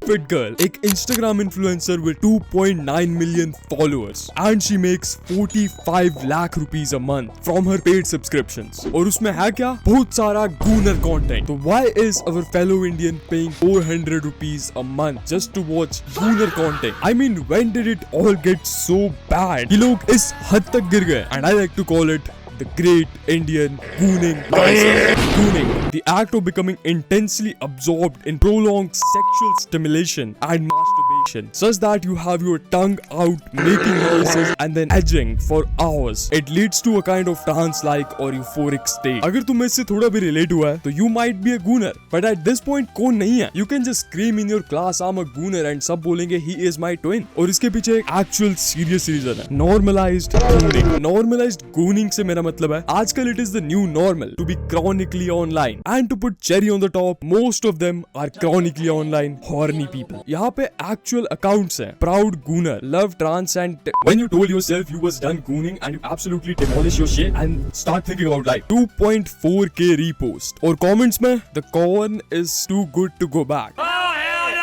fit girl, एक Instagram influencer with 2.9 million followers and she makes 45 lakh rupees a month from her paid subscriptions. और उसमें है क्या? बहुत सारा gooner content. तो why is our fellow Indian paying 400 rupees a month just to watch gooner content? I mean, when did it all get so bad? ये लोग इस हद तक गिर गए. And I like to call it the great Indian gooning crisis. Gooning, the act of becoming intensely absorbed in prolonged sexual stimulation and masturbation, such that you have your tongue out making noises and then edging for hours. It leads to a kind of trance-like or euphoric state. अगर तुम्हें इससे थोड़ा भी relate हुआ है, तो you might be a gooner. But at this point कौन नहीं है? You can just scream in your class, I'm a gooner, and सब बोलेंगे he is my twin. और इसके पीछे एक actual serious reason है. Normalized gooning. Normalized gooning से मेरा मतलब है आजकल it is the new normal to be chronically online, and to put cherry on the top, most of them are chronically online horny people. यहाँ पे actual accounts हैं. Proud gooner, love trans, and when you told yourself you was done gooning and you absolutely demolish your shit and start thinking about life. 2.4k repost और comments में the corn is too good to go back.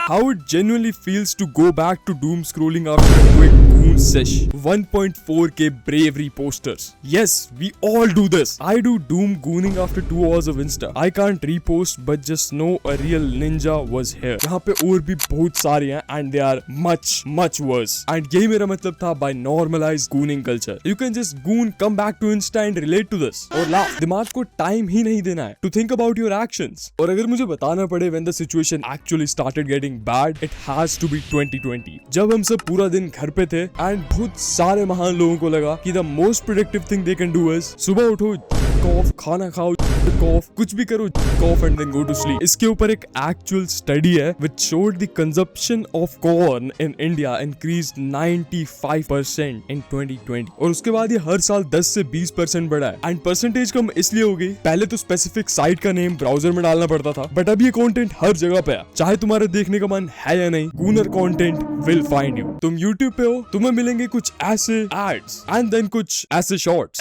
How it genuinely feels to go back to doom scrolling after a quick goon sesh. 1.4k bravery posters. Yes, we all do this. I do doom gooning after 2 hours of Insta. I can't repost, but just know a real ninja was here. यहाँ पे और भी बहुत सारे हैं and they are much worse. And यही मेरा मतलब था by normalized gooning culture. You can just goon, come back to Insta and relate to this. और laugh. दिमाग को time ही नहीं देना है to think about your actions. और अगर मुझे बताना पड़े when the situation actually started getting bad, it has to be 2020. जब हम सब पूरा दिन घर पे थे and बहुत सारे महान लोगों को लगा कि the most productive thing they can do is सुबह उठो, कॉफ, खाना खाओ, कॉफ, कुछ भी करो, कॉफ and then go to sleep. इसके ऊपर एक actual study है which showed the consumption of corn in India increased 95% in 2020. और उसके बाद ये हर साल 10 से 20% बढ़ा है. And percentage कम इसलिए हो गई, पहले तो specific site का नेम ब्राउजर में डालना पड़ता था, बट अब ये कंटेंट हर जगह पे है. चाहे तुम्हारे देखने का मन है या नहीं, gooner content will find you. तुम YouTube पे हो, तुम्हें मिलेंगे कुछ ऐसे ads and then कुछ ऐसे shorts.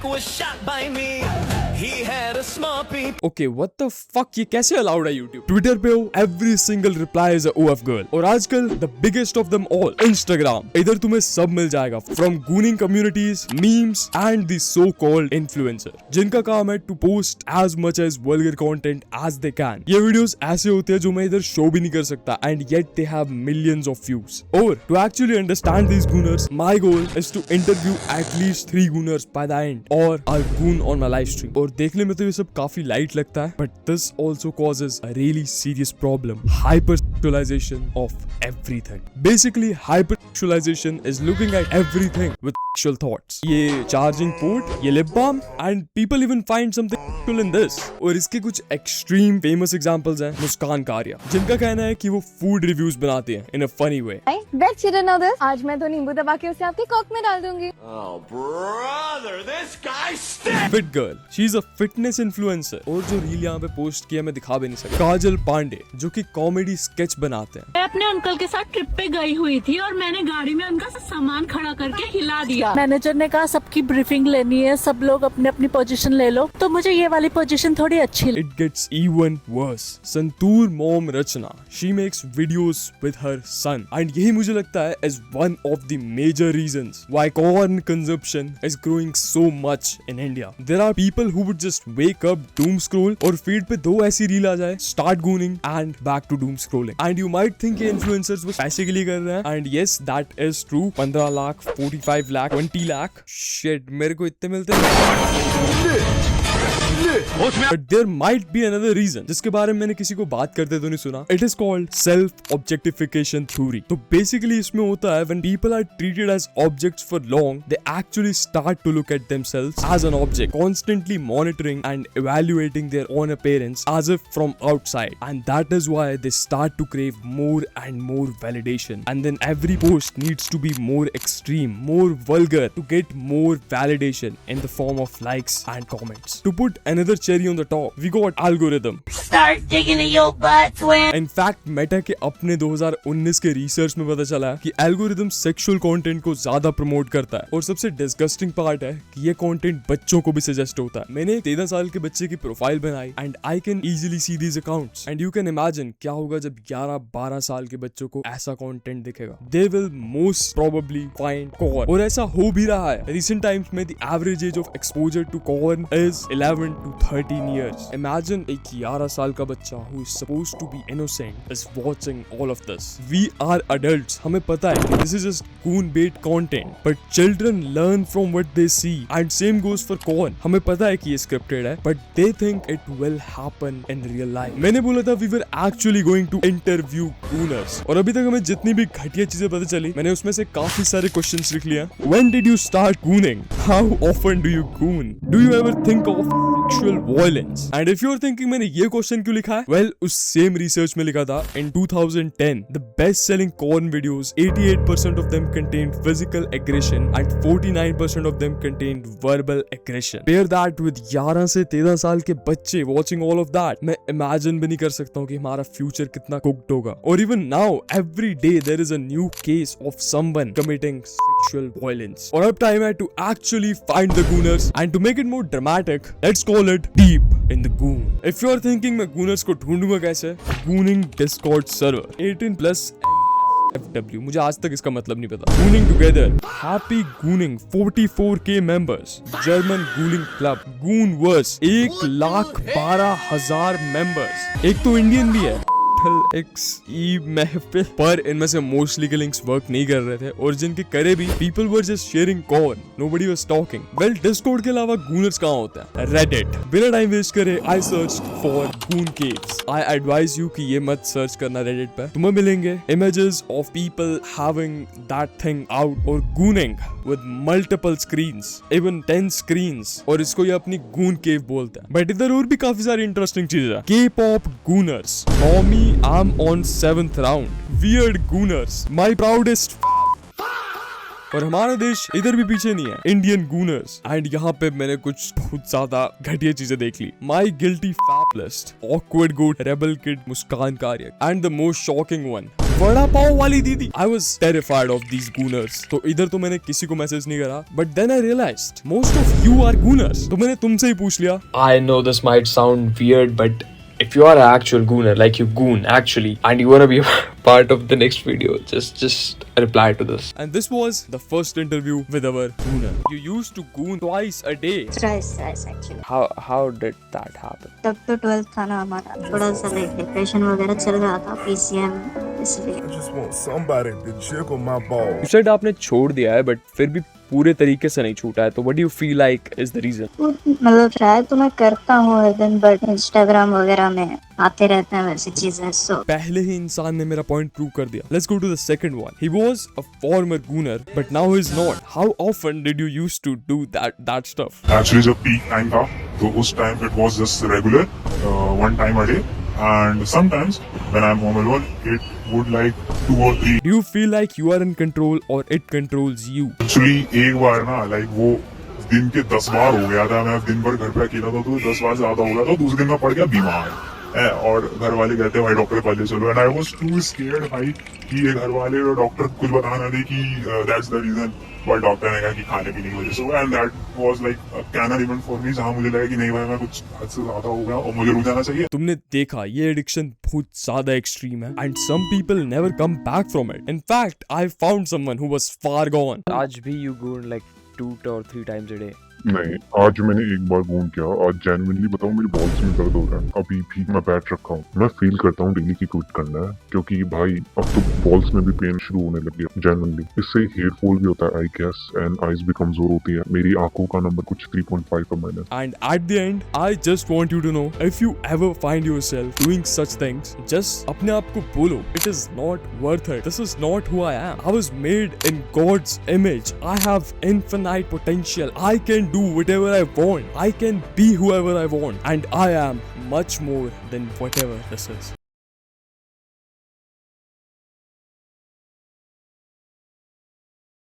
Was shot by me. He had a small peep. Okay, what the fuck? ये कैसे allowed है YouTube? Twitter पे हो, every single reply is a OF girl. और आजकल the biggest of them all, Instagram. इधर तुम्हें सब मिल जाएगा, from gooning communities, memes, and the so-called influencer, जिनका काम है to post as much as vulgar content as they can. ये वीडियोस ऐसे होते हैं जो मैं इधर शो भी नहीं कर सकता, and yet they have millions of views. और to actually understand these gooners, my goal is to interview at least 3 gooners by the end, or I'll goon on my live stream. और देखने में तो ये सब काफी लाइट लगता है, but this also causes a really serious problem: hypersexualization of everything. Basically, hypersexualization is looking at everything with sexual thoughts. ये charging port, ये lip balm, and people even find something sexual in this. और इसके कुछ extreme famous examples हैं मुस्कान कारिया, जिनका कहना है कि वो food reviews बनाती हैं in a funny way. Bet you didn't know this. आज मैं तो नींबू दबा के उसे आपके कोक में डाल दूंगी. Oh brother, this guy stinks. Fit girl, she's a fitness influencer. और जो रील यहाँ पे पोस्ट किया मैं दिखा भी नहीं सकता. काजल पांडे, जो कि कॉमेडी स्केच बनाते हैं. मैं अपने अंकल के साथ ट्रिप पे गई हुई थी और मैंने गाड़ी में उनका सामान खड़ा करके हिला दिया. मैनेजर ने कहा सबकी ब्रीफिंग लेनी है, सब लोग अपनी अपनी पोजीशन ले लो, तो मुझे ये वाली पोजीशन थोड़ी अच्छी लगी. It gets even worse. Santoor mom Rachna, she makes videos with her son, and यही मुझे लगता है is one of the major reasons why corn consumption is growing so much in India. There are people who would just wake up, doom scroll, और feed पे 2 ऐसी reel आ जाए, start gooning and back to doom scrolling. And you might think ये influencers बस पैसे के लिए कर रहे हैं, and yes, that is true. 15 lakh, 45 lakh, 20 lakh, shit, मेरे को इतने मिलते हैं. But there might be another reason, जिसके बारे में मैंने किसी को बात करते तो नहीं सुना. It is called self-objectification theory. तो basically इसमें होता है when people are treated as objects for long, they actually start to look at themselves as an object, constantly monitoring and evaluating their own appearance as if from outside. And that is why they start to crave more and more validation. And then every post needs to be more extreme, more vulgar to get more validation in the form of likes and comments. To put another cherry on the top. We got algorithm. Start digging in your butt, twin. In fact, Meta के अपने 2019 के research में पता चला कि algorithm sexual content को ज्यादा promote करता है और सबसे डिस्गस्टिंग पार्ट है कि ये कंटेंट बच्चों को भी सजेस्ट होता है। मैंने 13 साल के बच्चे की प्रोफाइल बनाई and I can easily see these accounts and you can imagine क्या होगा जब 11-12 साल के बच्चों को ऐसा कंटेंट दिखेगा। They will most probably find porn, और ऐसा हो भी रहा है। रिसेंट टाइम्स में the average age of exposure to porn is 11 to 13 years. Imagine एक 11 साल का बच्चा who is supposed to be innocent is watching all of this. We are adults. हमें पता है कि this is just goon bait content, but children learn from what they see. And same goes for corn. हमें पता है कि ये scripted है, but they think it will happen in real life. मैंने बोला था we were actually going to interview gooners. और अभी तक हमें जितनी भी घटिया चीजें पता चली, मैंने उसमें से काफी सारे questions लिख लिया। When did you start gooning? How often do you goon? Do you ever think of sexual violence? And if you're thinking मैंने ये क्वेश्चन क्यों लिखा है, well, उस सेम रिसर्च में लिखा था in 2010 the best selling corn videos 88% of them contained physical aggression and 49% of them contained verbal aggression. Pair that with 11 से 13 साल के बच्चे watching all of that, मैं imagine भी नहीं कर सकता हूँ कि हमारा फ्यूचर कितना cooked होगा। और even now every day there is a new case of someone committing sexual violence. और अब time है to actually find the gooners and to make it more dramatic, let's call it deep in the goon. If you are thinking मैं gooners को ढूंढूंगा कैसे, gooning Discord server 18+ FW, मुझे आज तक इसका मतलब नहीं पता। Gooning together, happy gooning 44K members, German gooning club, Goonverse 1,12,000 members, एक तो इंडियन भी है XE महफिल, पर इनमें से मोस्टली के लिंक्स वर्क नहीं कर रहे थे और जिनके करे भी people were just sharing corn, nobody was talking. Well, Discord के अलावा गूनर्स कहाँ होता है? रेडिट। बिना टाइम वेस्ट करे I search for goon caves. I advise you कि ये मत सर्च करना रेडिट पे, तुम्हें मिलेंगे images of people having that thing out और gooning with multiple screens, even 10 screens, और इसको ये अपनी गून केव बोलता है। बट इधर और भी काफी सारी इंटरेस्टिंग चीजें हैं। K-pop gooners, Tommy, I'm on 7th round. Weird gooners, my proudest और हमारा देश इधर भी पीछे नहीं है, इंडियन गूनर्स। एंड यहाँ पे मैंने कुछ बहुत ज्यादा घटिया चीजें देख ली। My guilty fap list, awkward goat, rebel kid, Muskan कार्य, and the most shocking one, vada pav वाली दीदी। I was terrified of these gooners. तो इधर तो मैंने किसी को मैसेज नहीं करा, but then I realized most of you are gooners. तो मैंने तुमसे ही पूछ लिया। I know this might sound weird, but if you are an actual gooner, like you goon actually, and you wanna be a part of the next video, just reply to this. And this was the first interview with our gooner. You used to goon twice a day. Thrice actually. How did that happen? तब तो 12th था ना हमारा, थोड़ा सा like depression वगैरह चल रहा था, PCM, इसलिए। I just want somebody to jiggle my balls. You said आपने छोड़ दिया है, but फिर भी पूरे तरीके से नहीं छूटा है, तो what do you feel like is the reason? मतलब ट्राई तो मैं करता हूँ हर दिन, बट इंस्टाग्राम वगैरह में आते रहते हैं वैसी चीजें, सो पहले ही इंसान ने मेरा पॉइंट प्रूव कर दिया। Let's go to the second one. He was a former gooner, but now he is not. How often did you used to do that stuff? Actually जब peak time था तो उस time it was just regular, one time a day, and sometimes when I'm home alone it would like 2 or 3. Do you feel like you are in control or it controls you? Actually एक बार ना like वो दिन के 10 बार हो गया था, मैं दिन भर घर पे अकेला था तो 10 बार ज्यादा हो गया था, दूसरे दिन मैं पड़ गया बीमार और घर वाले कहते हैं भाई डॉक्टर पास ले चलो, and I was too scared भाई कि ये घर वाले और डॉक्टर कुछ बता ना दे कि that's the reason, but doctor ने कहा कि खाने पीने की वजह से, and that was like a canner event for me, जहां मुझे लगा कि नहीं भाई मैं कुछ हद से ज्यादा हो गया और मुझे रुक जाना चाहिए। तुमने देखा ये एडिक्शन बहुत ज्यादा एक्सट्रीम है and some people never come back from it. In fact I found someone who was far gone. आज भी you goon like 2 or 3 times a day? नहीं, आज मैंने एक बार गून किया। आज जेन्युइनली बताऊं मेरी बॉल्स में दर्द हो रहा है, अभी भी मैं बैठ रखा हूँ। मैं फील करता हूँ डेली की क्विट करना है, क्योंकि भाई अब तो बॉल्स में भी पेन शुरू होने लगी है जेन्युइनली। इससे हेयर फॉल भी होता है आई गेस, एंड आईज भी कमजोर होती है। मेरी आंखों का नंबर कुछ 3.5 है मैंने। And at the end, I just want you to know, if you ever find yourself doing such things, just अपने आप को बोलो, it is not worth it. This is not who I am. I was made in God's image. I have infinite potential. I can do whatever I want. I can be whoever I want. And I am much more than whatever this is.